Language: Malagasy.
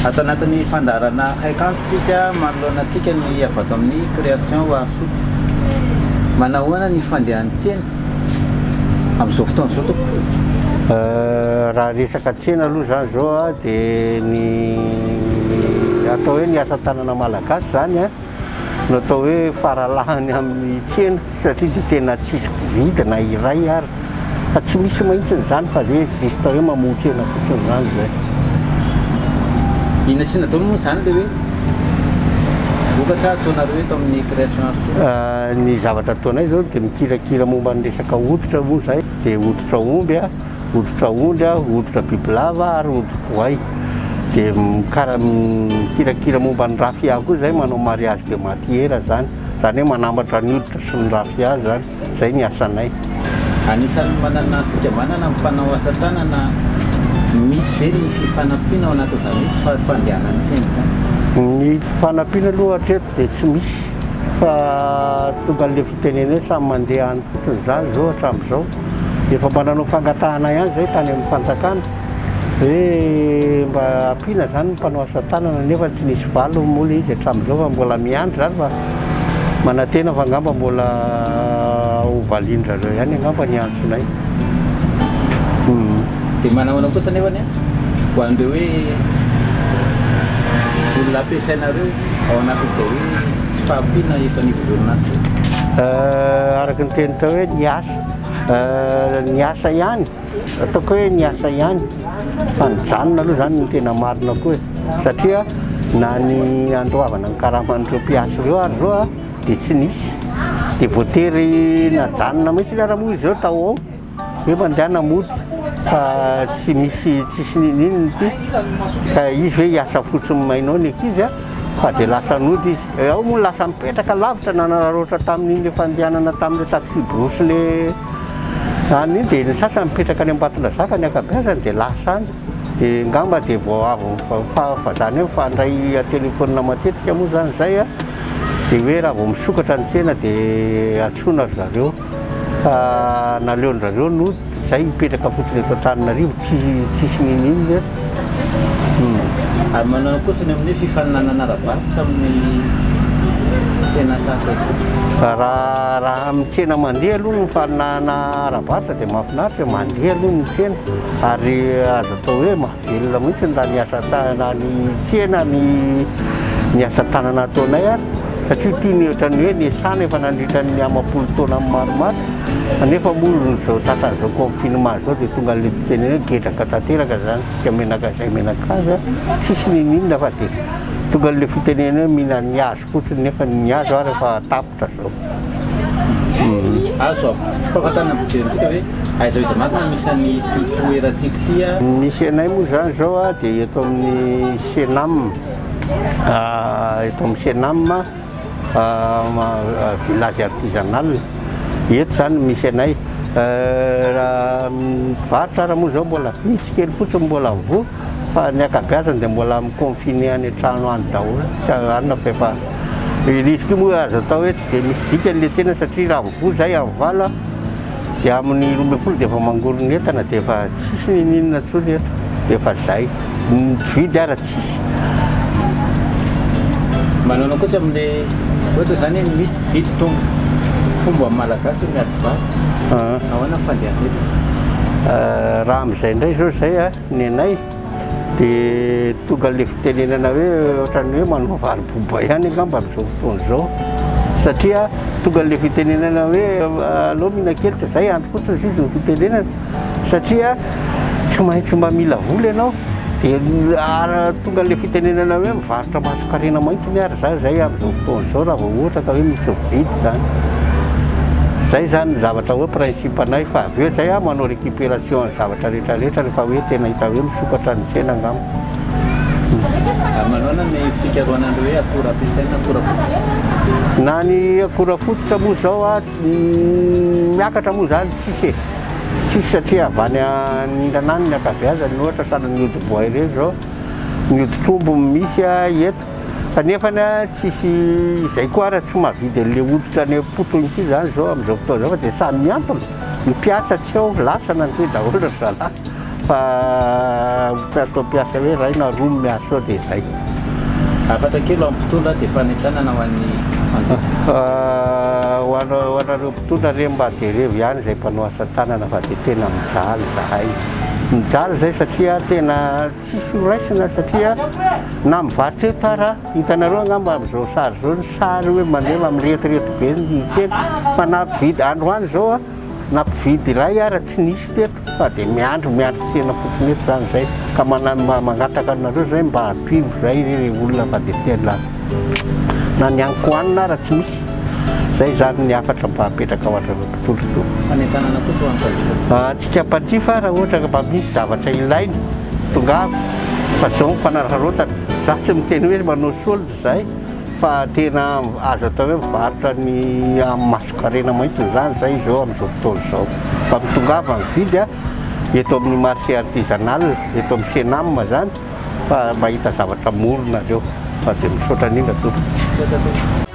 Atao anatin'ny fandarana haikantosika manoloanatsika ny avy ato amin'ny création Warso. Manao ahoana ny fandehan'ny tsena amin'izao fotoana izao tompoko? Raha resaka tsena aloha zany zao dia ny atao hoe ny asa tanana malagasy zany no atao hoe faralahany amin'ny tsena satria dia tena tsisy vidina iray ary fa tsy misy mahitsy zany fa zay zista hoe mamoha tsena fotsiny zany zay. Inona sy inona moa zany dia hoe vokatra ataonareo eto amin'ny création Warso? Ny zavatra ataonay zao dia mikirakira momba ny resaka hoditra moa zay, dia hoditra omby hoditra ondry hoditra bibilava ary hoditra voay. Dia mikirakira momba ny rafia koa zay, manao mariage de matière zany hoe manambatra ny hoditra sy ny rafia zany, zay ny asanay. Anisan'ny manana fikambanana amin'ny mpanao asa tanana, misy ve ny fifanampiana ao anatin'izany tsy fampandehanany tsena zany? Ny fifanampiana aloha hatreto dia tsy misy fa tonga an'ilay fitenenay samy mandeha any fotsiny zany zao hatramin'izao. Efa mba nanao fangatahana ihany zay tany amin'ny fanjakana hoe mba ampiana zany ny mpanao asa tanana nefa tsy nisy valo mola izy hatramin'izao fa mbola miandry zany fa manantena fa angamba mbola hovalin-drareo ihany angamba ny antsonay. Dia manao kosa nefa ho an'ireo hoe olona ampiasainareo ao anatin'izay hoe tsy fahampiana eto anivon'ny asa? Araka ny teny tao hoe ny asa ihany, ataoko hoe ny asa ihany fa nijanona aloha zany ny tena marina koa satria na ny andoavana ny karaman'ireo mpiasa ireo ary zao dia tsy nisy, dia voatery najanona mihitsy ny aramoa izy zao tao ao hoe mandehana mody fa tsy misy tsisy ninino ty ka izy hoe hiasa fotsiny mainao ny ankizy fa dia lasa nody izy. Ao moa lasa mipetraka lavitra nanararoatra tamin'iny fandehanana tamin'ilay taxi brosy le any iny dia ny sasany mipetraka any Ambatondrazaka ny ankabeazany dia lasa any dia ngamba dia vao avy fa zany hoe mifandray telefônina matetika moa zany zay dia hoe raha vao misokatra ny tsena dia atsoina zareo fa naleon-drareo no zay mipetraka fotsiny eto Antananarivo tsisy ninino rehetra. Ary manao kosa ny amin'ny fifaninanana ara-barotra amin'ny tsena tahaka izao? Raha amin'ny tsena mandeha aloha ny mifaninana ara-barotra dia mahafinaritra mandeha aloha ny tsena ary azo atao hoe mahavelona mihitsy raha ny asa tanana ny tsena ny asa tanana ataonay ary satria tiany ohatrany hoe niasana efa nandritra ny amapolo taona amin'ny maromaro nefa moa zao tata zao confinement zao dia tonga an'ilay fitenena getraka tanteraka zany ka menaka zay menaka azy tsisy ninina fa dia tonga an'ilay fitenena hoe mihina ny hazo fotsiny nefa ny hazo ary efa tapitra zao. Azo mpafatana mijerentsika hoe aizao izy marina misy any toerantsika ty misy anay moa zany zao dia eto amin'ny Senam, eto amin'ny Senam village artisanal eto zany misy anay. Raha mivarotra raha moa zao mbola vitsy kely fotsiny mbola voa fa ny ankabeazany dia mbola miconfiné any an-trano any daholo tsy anona fa risque moa azo atao hoe tsy dia misy dikany le tsena satria raha mivoa zay amin'ny vala dia amin'ny 12 dia efa mangorona entana dia efa tsisy ninina intsony eto dia efa zay vidy ara tsisy. Manao kosa amin'ilay ohatra zany misy vidy tonga fomba malagasy miady varotra ahoana fandehantsika? Raha amin'izay indray zao zay ny anay dia tonga an'ilay fitenenana hoe ohatrany hoe manao vary-boba ihany angamba amin'izao fotoana izao satria tonga an'ilay fitenenana hoe alao mihina kely dia zay andro fotsiny sisy ny fitenenana satria tsy maintsy mba mila vola ianao dia tonga an'ilay fitenenana hoe mivarotra maso-karena mahitsy ny ary zay amin'izao fotoana izao raha vao ohatra ka hoe misy vidy zany. Zay zany zavatra hoe principe anay fa avy eo zay manao récupération ny zavatra rehetrarehetra rehefa hoe tena hita hoe misokatra ny tsena angamba. Manoana ny fikaroanandreo hoe akora ampiasaina akora fototra? Na ny akora fototra moa zao miakatra moa zany tsisy satria avy any an-danany ny ankabeazany ohatra sahala ny odi-boay ireny zao ny odi-trombo misy eto fa nefa tsisy izay koa ary tsy mahavidy an'ilay hoditra ny potony ity zany zao amin'izao fotoana zao fa dia samy miantona ny mpiasa tsy ao lasa nanjy daholo ry zalahy fa atao piasa hoe ray na roa miasa dia izay. Afatra kilo amin'ny mpitondra dia fanentanana ho an'ny mpanjifa. Ho anareo mpitondra re mba jereo ihany izay mpanao asa tanana fa dia tena mijaly zahay. Mijaly izay satria tena tsisy horaisina satria na mivarotra eo tara hitanareo angamba amin'izao sary izao ny sary hoe mandeha amiretorety be ny tsena fa na mpividy androany izao na mpividy iray ara tsy nisy teto fa dia miandro tsena fotsiny eto zany izay ka mangataka anareo zay mba hampiro zay re olona fa dia tena na nianiko hanina ara tsy misy zay zany ny afatra mba hapetraka ao anareo mpitondra to. Fanentanana kosa ho an'ny mpanjifa. Tsika mpanjifa raha ohatra ka mba misy zavatra ilainy tongava fa zao mpanararotana za tsy miteny hoe manao solde zay fa tena azo atao hoe mivarotra ny masokarena mahitsy zany zay zao amin'izao fotoana zao fa mitongava mividy eto amin'ny marché artisanal eto amin'ny Senam zany fa mahita zavatra morona reo fa dia misaotra indrindra tompoko.